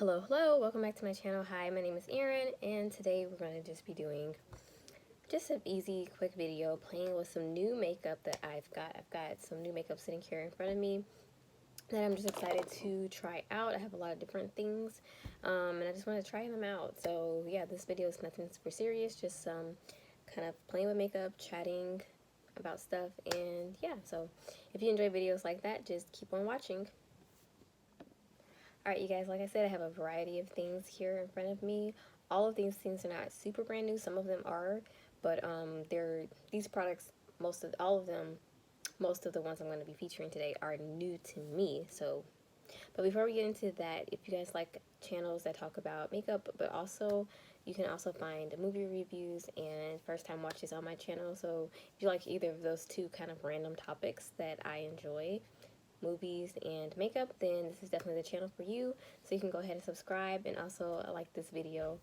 Hello, welcome back to my channel. Hi, my name is Erin, and today we're going to just be doing just an easy, quick video playing with some new makeup that I've got. I've got some new makeup sitting here in front of me that I'm just excited to try out. I have a lot of different things, and I just want to try them out. So yeah, this video is nothing super serious, just kind of playing with makeup, chatting about stuff, and yeah, so if you enjoy videos like that, just keep on watching. Alright, you guys, like I said, I have a variety of things here in front of me. All of these things are not super brand new. Some of them are, but these products, most of the ones I'm going to be featuring today are new to me. So, but before we get into that, if you guys like channels that talk about makeup, but also you can also find movie reviews and first time watches on my channel. So if you like either of those two kind of random topics that I enjoy, movies and makeup, then this is definitely the channel for you. So you can go ahead and subscribe and also like this video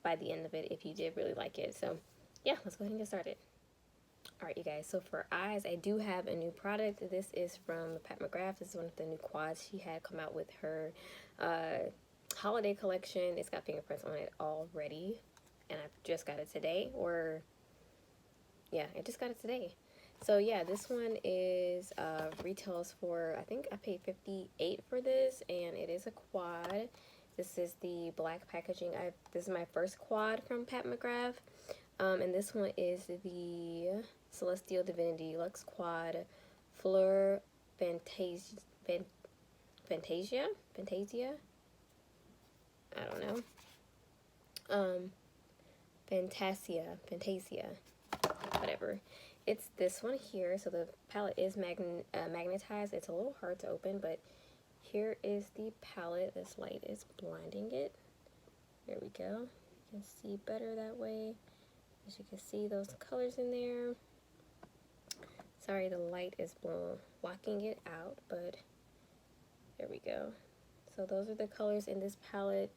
by the end of it if you did really like it. So yeah, let's go ahead and get started. Alright, you guys, so for eyes, I do have a new product. This is from Pat McGrath. This is one of the new quads she had come out with her holiday collection. It's got fingerprints on it already, and I just got it today, or yeah, I just got it today. So yeah, this one is retails for, I think I paid $58 for this, and it is a quad. This is the black packaging. This is my first quad from Pat McGrath, and this one is the Celestial Divinity Luxe Quad Fleur Fantasia. I don't know. Fantasia, whatever. It's this one here. So the palette is magnetized. It's a little hard to open, but here is the palette. This light is blinding it. There we go. You can see better that way. As you can see, those colors in there. Sorry, the light is blocking it out, but there we go. So those are the colors in this palette.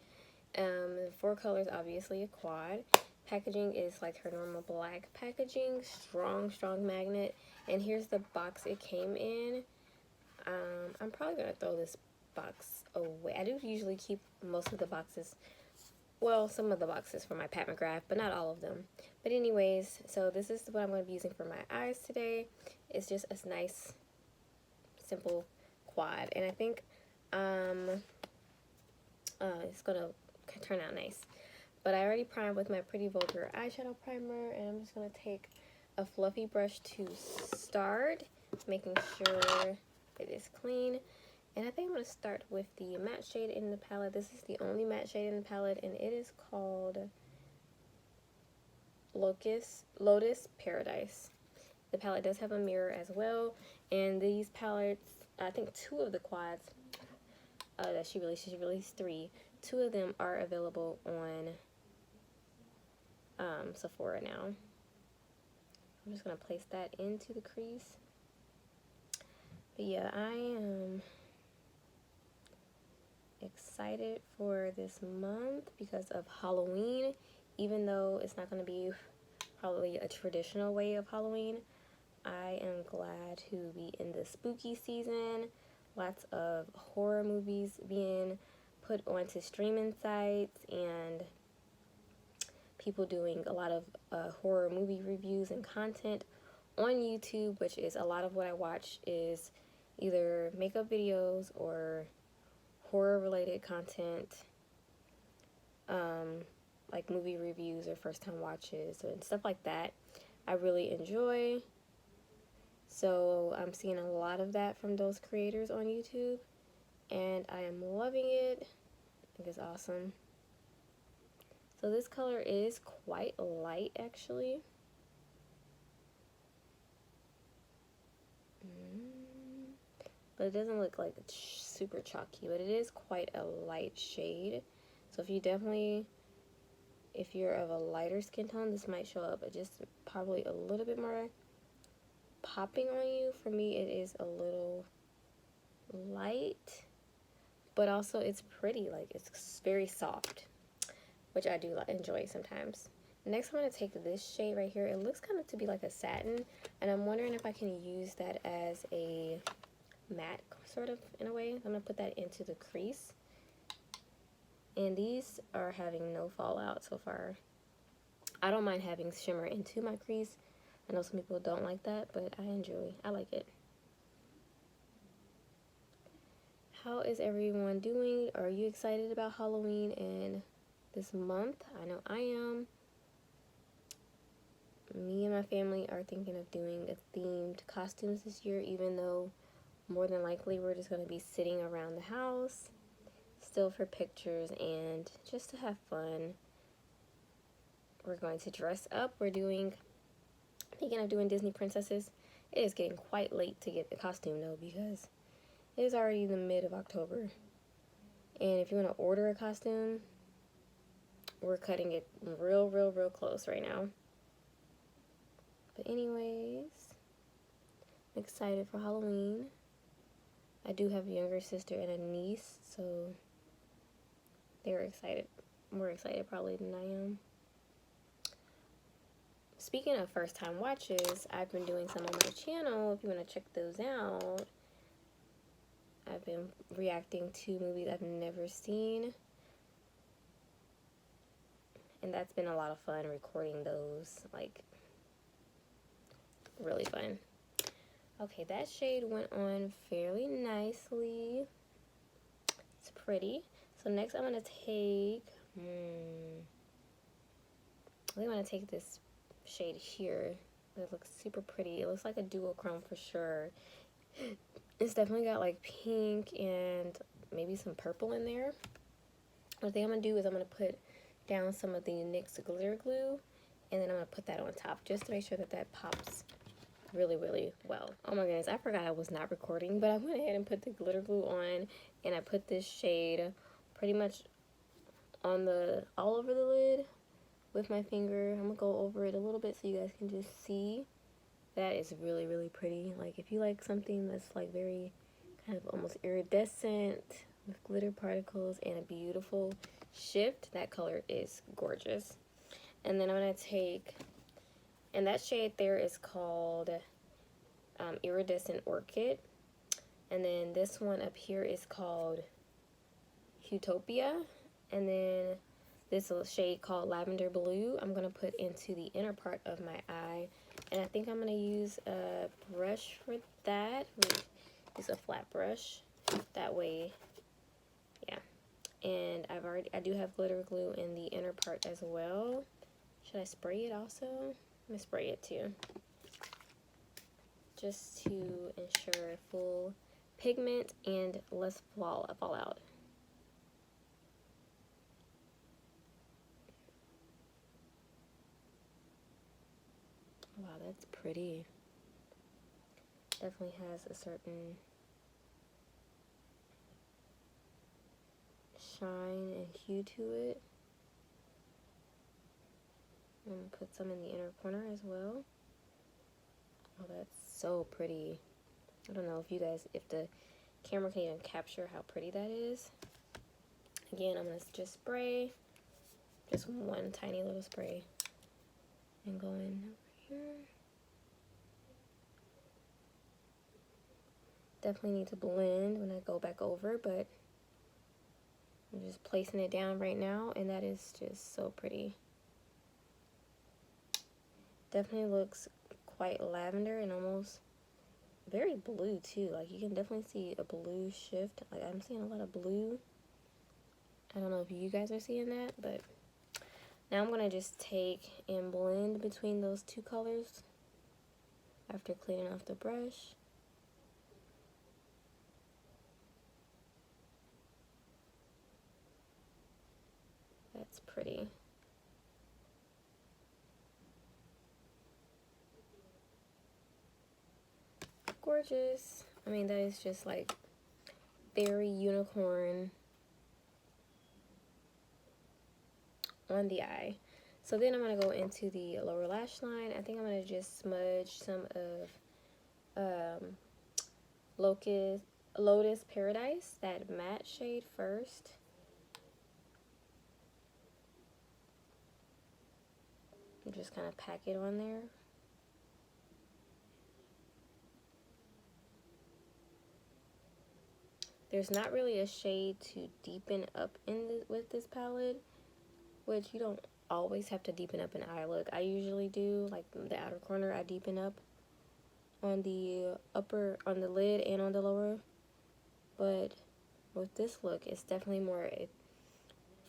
4 colors, obviously a quad. Packaging is like her normal black packaging, strong magnet, and here's the box it came in. I'm probably gonna throw this box away. I do usually keep most of the boxes, well, some of the boxes for my Pat McGrath, but not all of them. But anyways, so this is what I'm going to be using for my eyes today. It's just a nice, simple quad, and I think it's gonna turn out nice. But I already primed with my Pretty Vulgar eyeshadow primer, and I'm just going to take a fluffy brush to start, making sure it is clean. And I think I'm going to start with the matte shade in the palette. This is the only matte shade in the palette, and it is called Lotus Paradise. The palette does have a mirror as well, and these palettes, I think 2 of the quads that she released 3. 2 of them are available on Sephora now. I'm just going to place that into the crease. But yeah, I am excited for this month because of Halloween. Even though it's not going to be probably a traditional way of Halloween, I am glad to be in the spooky season. Lots of horror movies being put onto streaming sites, and people doing a lot of horror movie reviews and content on YouTube, which is a lot of what I watch is either makeup videos or horror related content, like movie reviews or first time watches and stuff like that. I really enjoy. So I'm seeing a lot of that from those creators on YouTube, and I am loving it. I think it's awesome. So this color is quite light, actually. But it doesn't look like it's super chalky, but it is quite a light shade. So if you're of a lighter skin tone, this might show up, but just probably a little bit more popping on you. For me, it is a little light, but also it's pretty, like it's very soft, which I do enjoy sometimes. Next, I'm going to take this shade right here. It looks kind of to be like a satin, and I'm wondering if I can use that as a matte, sort of, in a way. I'm going to put that into the crease. And these are having no fallout so far. I don't mind having shimmer into my crease. I know some people don't like that, but I like it. How is everyone doing? Are you excited about Halloween and this month? I know I am. Me and my family are thinking of doing a themed costumes this year, even though more than likely we're just going to be sitting around the house, still for pictures and just to have fun. We're going to dress up. Thinking of doing Disney princesses. It is getting quite late to get the costume though, because it is already the mid of October. And if you want to order a costume, we're cutting it real close right now. But anyways, I'm excited for Halloween. I do have a younger sister and a niece, so they're excited. More excited probably than I am. Speaking of first time watches, I've been doing some on my channel. If you want to check those out, I've been reacting to movies I've never seen. And that's been a lot of fun recording those. Like, really fun. Okay, that shade went on fairly nicely. It's pretty. So next I'm going to take, I think I'm going to take this shade here. It looks super pretty. It looks like a duochrome for sure. It's definitely got like pink and maybe some purple in there. What I think I'm going to do is I'm going to put down some of the NYX glitter glue, and then I'm going to put that on top just to make sure that that pops really well. Oh my goodness, I forgot I was not recording, but I went ahead and put the glitter glue on, and I put this shade pretty much on all over the lid with my finger. I'm gonna go over it a little bit so you guys can just see. That is really pretty. Like, if you like something that's like very kind of almost iridescent with glitter particles and a beautiful shift, that color is gorgeous. And then I'm gonna take, and that shade there is called Iridescent Orchid. And then this one up here is called Utopia. And then this little shade called Lavender Blue, I'm going to put into the inner part of my eye. And I think I'm going to use a brush for that. Use a flat brush. That way, yeah. And I do have glitter glue in the inner part as well. Should I spray it also? I'm going to spray it too, just to ensure full pigment and less fallout. Wow, that's pretty. Definitely has a certain shine and hue to it. I'm going to put some in the inner corner as well. Oh, that's so pretty. I don't know if the camera can even capture how pretty that is. Again, I'm going to just spray. Just one tiny little spray. And go in over here. Definitely need to blend when I go back over, but I'm just placing it down right now, and that is just so pretty. Definitely looks quite lavender and almost very blue too. Like, you can definitely see a blue shift. Like, I'm seeing a lot of blue. I don't know if you guys are seeing that, but now I'm gonna just take and blend between those two colors after cleaning off the brush. That's pretty. Gorgeous. I mean, that is just like very unicorn on the eye. So then I'm going to go into the lower lash line. I think I'm going to just smudge some of Lotus Paradise, that matte shade first. And just kind of pack it on there. There's not really a shade to deepen up with this palette, which you don't always have to deepen up an eye look. I usually do, like the outer corner, I deepen up on the on the lid and on the lower. But with this look, it's definitely more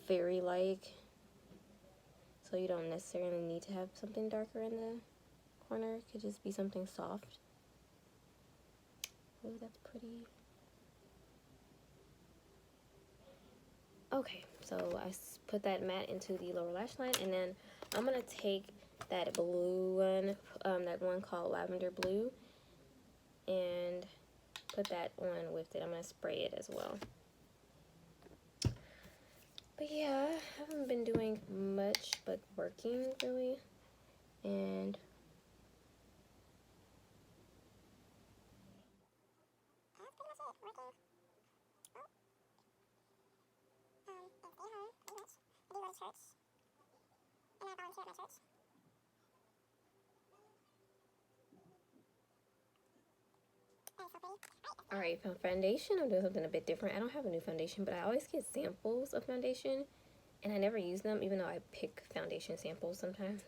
fairy-like. So you don't necessarily need to have something darker in the corner. It could just be something soft. Oh, that's pretty. Okay, so I put that matte into the lower lash line, and then I'm gonna take that blue one, that one called Lavender Blue, and put that on with it. I'm gonna spray it as well. But yeah, I haven't been doing much but working really, and alright, for foundation, I'm doing something a bit different. I don't have a new foundation, but I always get samples of foundation, and I never use them, even though I pick foundation samples sometimes.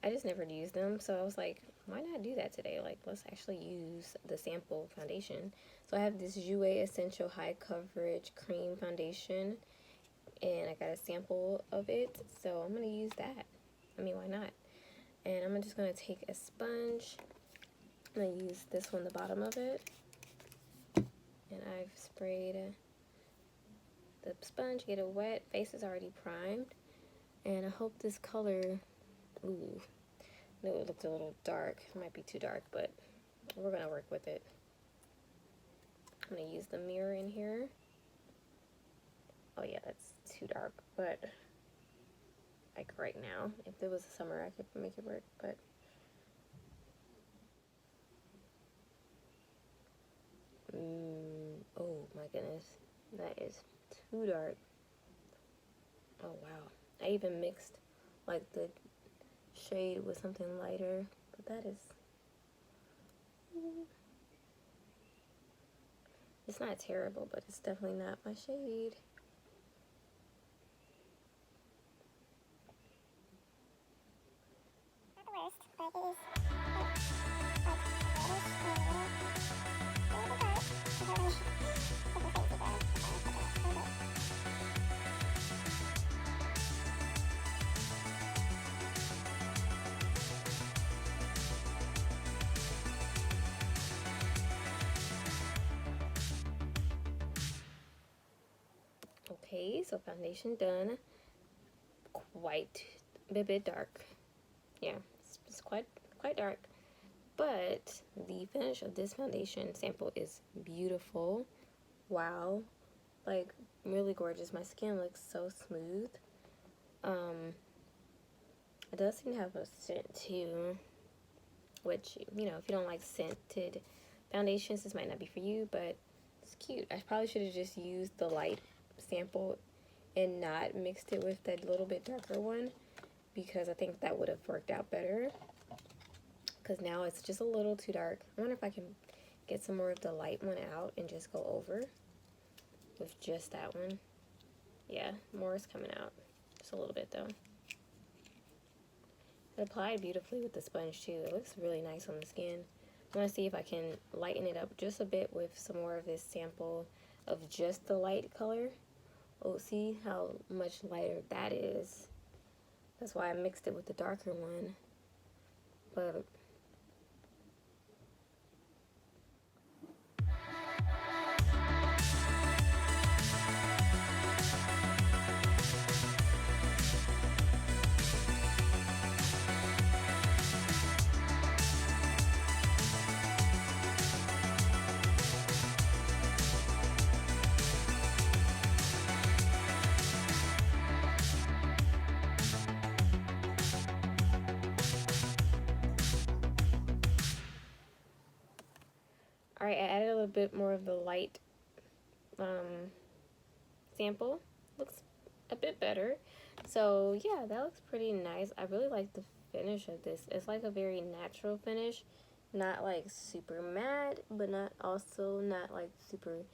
I just never use them, so I was like, why not do that today? Like, let's actually use the sample foundation. So I have this Jouer Essential High Coverage Cream Foundation, and I got a sample of it, so I'm going to use that. I mean, why not? And I'm just going to take a sponge. I'm going to use this one, the bottom of it. And I've sprayed the sponge, get it wet. Face is already primed. And I hope this color, ooh, no, it looked a little dark. It might be too dark, but we're going to work with it. I'm going to use the mirror in here. Oh yeah, that's too dark, but like right now, if it was the summer, I could make it work, but oh my goodness, that is too dark. Oh wow, I even mixed like the shade with something lighter, but that is, it's not terrible, but it's definitely not my shade. Not the worst, but it is. Okay, so foundation done. Quite a bit dark. Yeah, it's quite dark. But the finish of this foundation sample is beautiful. Wow, like really gorgeous. My skin looks so smooth. It does seem to have a scent too, which, you know, if you don't like scented foundations, this might not be for you, but it's cute. I probably should have just used the light sample and not mixed it with that little bit darker one, because I think that would have worked out better, because now it's just a little too dark. I wonder if I can get some more of the light one out and just go over with just that one. Yeah, more is coming out. Just a little bit though. It applied beautifully with the sponge too. It looks really nice on the skin. I want to see if I can lighten it up just a bit with some more of this sample of just the light color. Oh, see how much lighter that is. That's why I mixed it with the darker one. But alright, I added a little bit more of the light sample. Looks a bit better. So yeah, that looks pretty nice. I really like the finish of this. It's like a very natural finish. Not like super matte, but not also not like super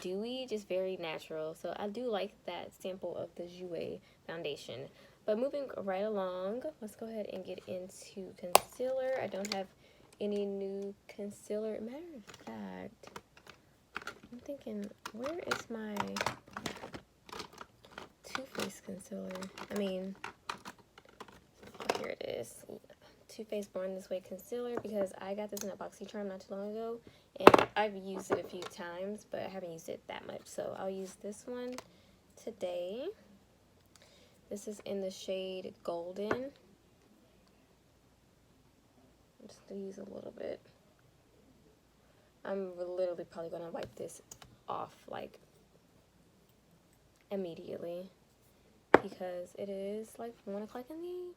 dewy, just very natural. So I do like that sample of the Jouer foundation. But moving right along, let's go ahead and get into concealer. I don't have any new concealer. Matter of fact, I'm thinking, where is my Too Faced concealer? I mean, oh, here it is. Too Faced Born This Way concealer, because I got this in a BoxyCharm not too long ago, and I've used it a few times, but I haven't used it that much. So I'll use this one today. This is in the shade Golden. I'm just gonna use a little bit. I'm literally probably gonna wipe this off like immediately because it is like 1 o'clock in the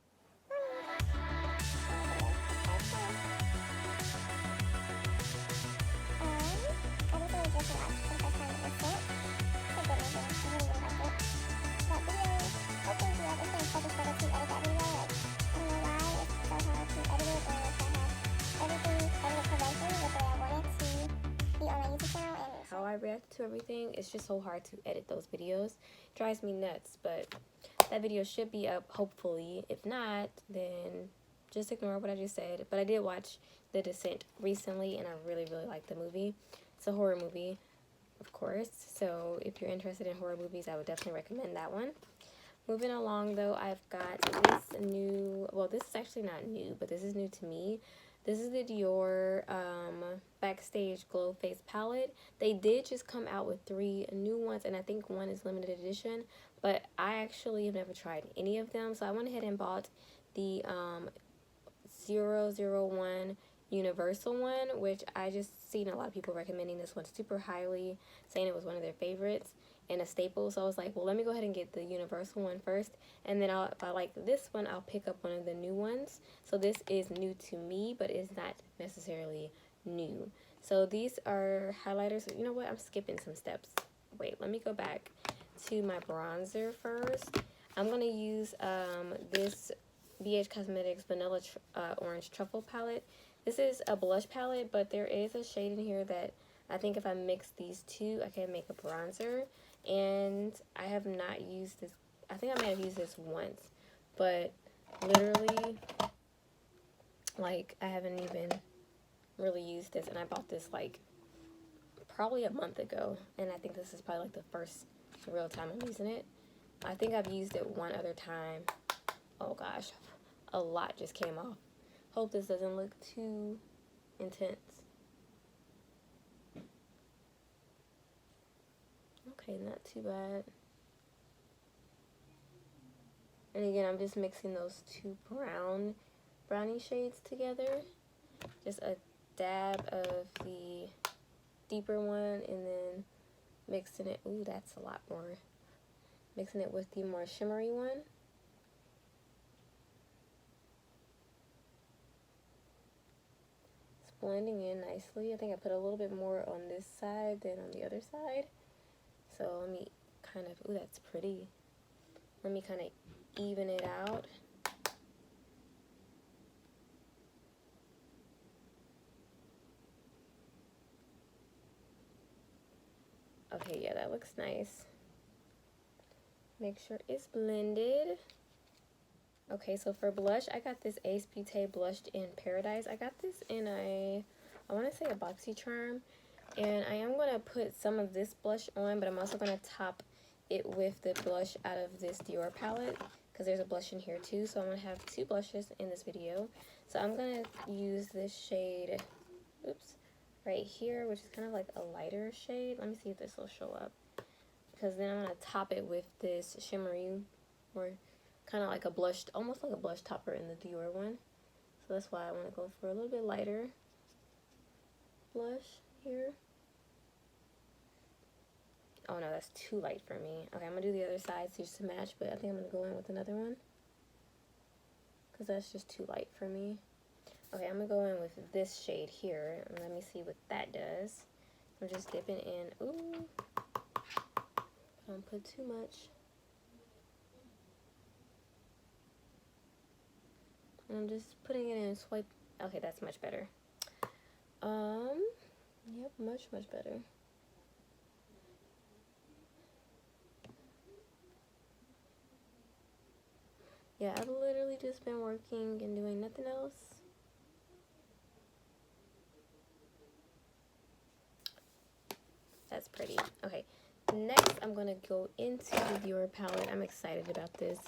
how I react to everything. It's just so hard to edit those videos. It drives me nuts, but that video should be up hopefully. If not, then just ignore what I just said. But I did watch The Descent recently, and I really liked the movie. It's a horror movie, of course, so if you're interested in horror movies, I would definitely recommend that one. Moving along, though, I've got this new, well, this is actually not new, but this is new to me. This is the Dior Backstage Glow Face Palette. They did just come out with 3 new ones, and I think one is limited edition, but I actually have never tried any of them, so I went ahead and bought the 001 Universal one, which I just seen a lot of people recommending this one super highly, saying it was one of their favorites and a staple. So I was like, well, let me go ahead and get the Universal one first, and then if I like this one, I'll pick up one of the new ones. So this is new to me, but it's not necessarily new. So these are highlighters. You know what? I'm skipping some steps. Wait, let me go back to my bronzer first. I'm going to use this BH Cosmetics Vanilla Orange Truffle palette. This is a blush palette, but there is a shade in here that I think if I mix these two, I can make a bronzer. And I have not used this. I think I may have used this once, but literally, like, I haven't even really used this. And I bought this like probably a month ago, and I think this is probably like the first real time I'm using it. I think I've used it one other time. Oh gosh, a lot just came off. Hope this doesn't look too intense. Okay, not too bad. And again, I'm just mixing those 2 brownie shades together. Just a dab of the deeper one, and then mixing it. Ooh, that's a lot more. Mixing it with the more shimmery one. It's blending in nicely. I think I put a little bit more on this side than on the other side. So let me kind of, ooh, that's pretty. Let me kind of even it out. Okay, yeah, that looks nice. Make sure it's blended. Okay, so for blush, I got this Ace Beauté Blushed in Paradise. I got this in I want to say a BoxyCharm. And I am going to put some of this blush on, but I'm also going to top it with the blush out of this Dior palette, because there's a blush in here too. So I'm going to have 2 blushes in this video. So I'm going to use this shade, oops, right here, which is kind of like a lighter shade. Let me see if this will show up. Because then I'm going to top it with this shimmery, or kind of like a blush, almost like a blush topper in the Dior one. So that's why I want to go for a little bit lighter blush here. Oh no, that's too light for me. Okay, I'm gonna do the other side just to match, but I think I'm gonna go in with another one because that's just too light for me. Okay, I'm gonna go in with this shade here, and let me see what that does. I'm just dipping in. Ooh, don't put too much. And I'm just putting it in and swipe. Okay, that's much better. Yep, much better. Yeah, I've literally just been working and doing nothing else. That's pretty. Okay, next I'm gonna go into the viewer palette. I'm excited about this.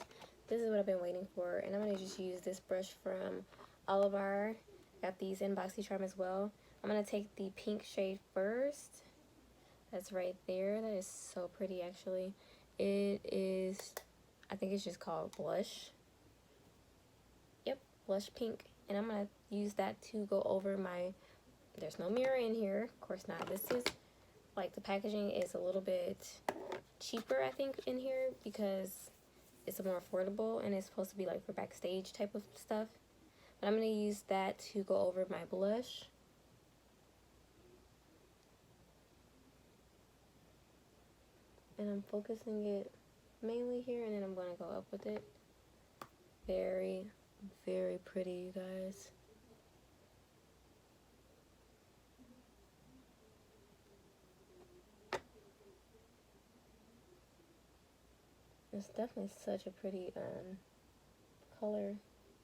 This is what I've been waiting for, and I'm gonna just use this brush from Oliver. Got these in BoxyCharm as well. I'm gonna take the pink shade first. That's right there. That is so pretty, actually. It is, I think it's just called blush. Yep, blush pink. And I'm gonna use that to go over my, there's no mirror in here, of course not. This is, like, the packaging is a little bit cheaper, I think, in here, because it's more affordable, and it's supposed to be, like, for backstage type of stuff. But I'm gonna use that to go over my blush. And I'm focusing it mainly here, and then I'm going to go up with it. Very, very pretty, you guys. It's definitely such a pretty color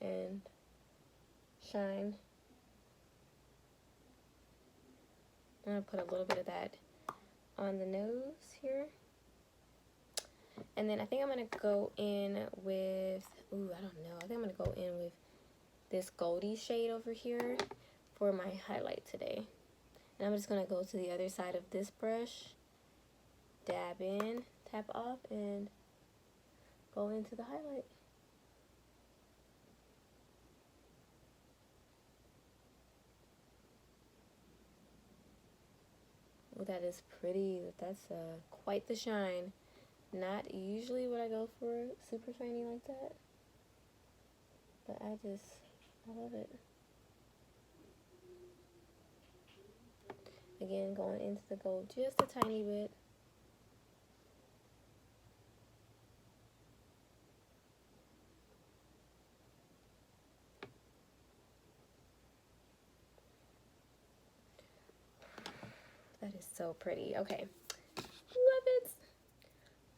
and shine. I'm going to put a little bit of that on the nose here. And then I think I'm going to go in with, ooh, I don't know. I think I'm going to go in with this Goldie shade over here for my highlight today. And I'm just going to go to the other side of this brush, dab in, tap off, and go into the highlight. Oh, that is pretty. That's quite the shine. Not usually what I go for, super shiny like that. But I love it. Again, going into the gold just a tiny bit. That is so pretty. Okay, love it.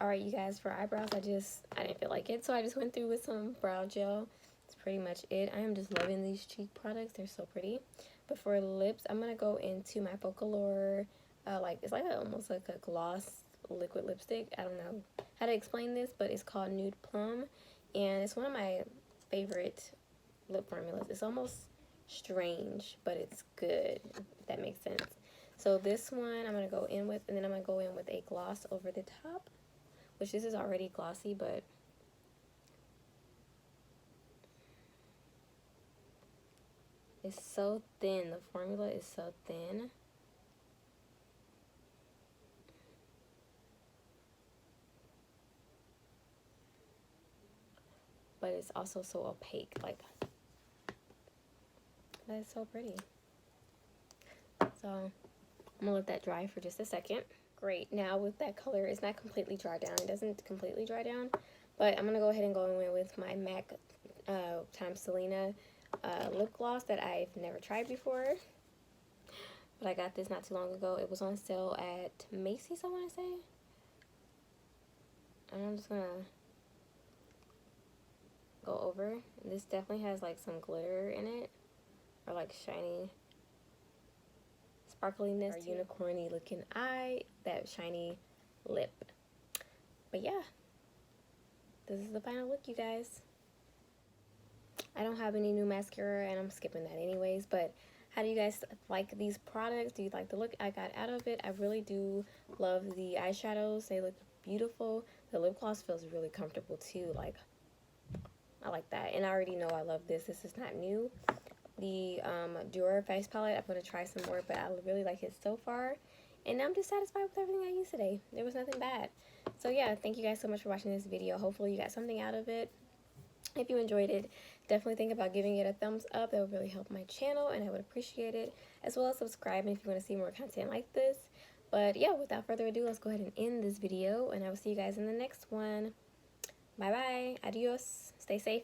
All right, you guys, for eyebrows, I didn't feel like it, so I just went through with some brow gel. That's pretty much it. I am just loving these cheek products. They're so pretty. But for lips, I'm gonna go into my Focalure, it's like almost like a gloss liquid lipstick. I don't know how to explain this, but it's called Nude Plum, and it's one of my favorite lip formulas. It's almost strange, but it's good, if that makes sense. So this one I'm gonna go in with, and then I'm gonna go in with a gloss over the top, which this is already glossy, but it's so thin. The formula is so thin. But it's also so opaque. Like, that is so pretty. So I'm gonna let that dry for just a second. Great. Now with that color, it's not completely dry down. It doesn't completely dry down, but I'm gonna go ahead and go in with my MAC times Selena lip gloss that I've never tried before. But I got this not too long ago. It was on sale at Macy's, I want to say. And I'm just gonna go over. This definitely has like some glitter in it, or like shiny sparkliness, or unicorny looking eye, that shiny lip. But yeah, this is the final look, you guys. I don't have any new mascara, and I'm skipping that anyways, but how do you guys like these products? Do you like the look I got out of it? I really do love the eyeshadows. They look beautiful. The lip gloss feels really comfortable too. Like, I like that. And I already know I love this. This is not new. The Dior face palette, I'm going to try some more, but I really like it so far. And I'm just satisfied with everything I used today. There was nothing bad. So yeah, thank you guys so much for watching this video. Hopefully you got something out of it. If you enjoyed it, definitely think about giving it a thumbs up. That would really help my channel, and I would appreciate it. As well as subscribing if you want to see more content like this. But yeah, without further ado, let's go ahead and end this video, and I will see you guys in the next one. Bye bye. Adios. Stay safe.